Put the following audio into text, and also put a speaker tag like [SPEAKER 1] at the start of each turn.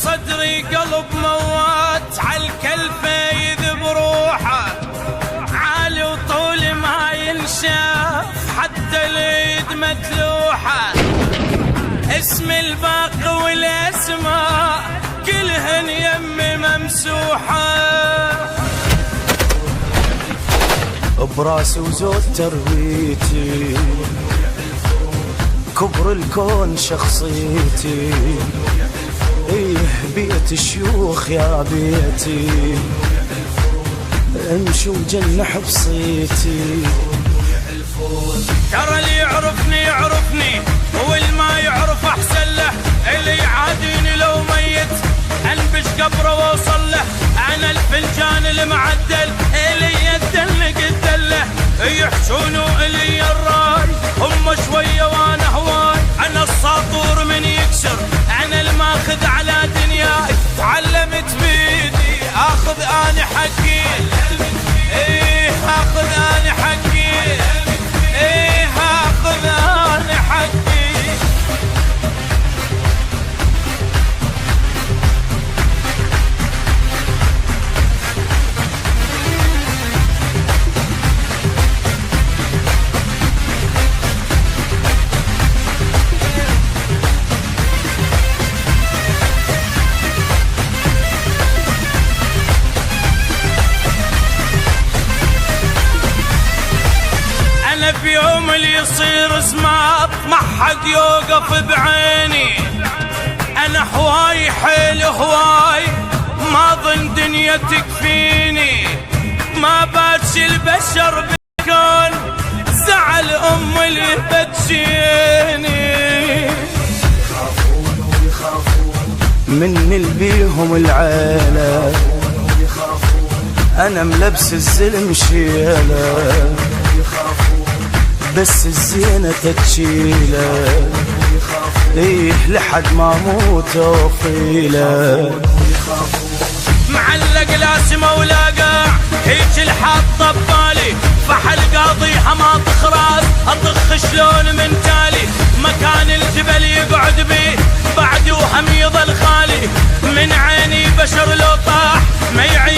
[SPEAKER 1] صدري قلب موات عالكلفة يذب روحه، عالي وطول ما ينشاف حتى اليد متلوحة. اسم الباقي والاسماء كلهن يمي ممسوحة،
[SPEAKER 2] براسي وزود تربيتي، كبر الكون شخصيتي، ايه بيت الشيوخ يا بيتي، امشي وجنح بصيتي.
[SPEAKER 1] ترى اللي يعرفني يعرفني، واللي ما يعرف احسن له، اللي يعاديني لو ميت انبش قبره واوصل له. انا الفنجان المعدل اللي يدلق الدله، يحشونه الي الراي هم شويه وانا هواي. انا الساطور من يكسر، انا الماخذ على دنياي. تعلمت بيدي اخذ اني حقي، ايه اخذ اني حقي، ايه اخذ اني حقي. في يوم اللي يصير زماط ما حد يوقف بعيني. انا هواي حيل هواي ما ظن دنيا تكفيني، ما باتشي البشر بالكون زعل ام اللي بتجيني.
[SPEAKER 2] من البيهم العيلة انا ملبس الزلم شيله، بس الزينة تشيله، ليه لحد ما موت وفيله.
[SPEAKER 1] معلق لاسمه ولاقع هيج الحاطة ببالي، فحل قاضيها ما تخراس اطخ شلون من تالي. مكان الجبل يقعد بيه بعد وهم يظل خالي، من عيني بشر لو طاح ما يعيش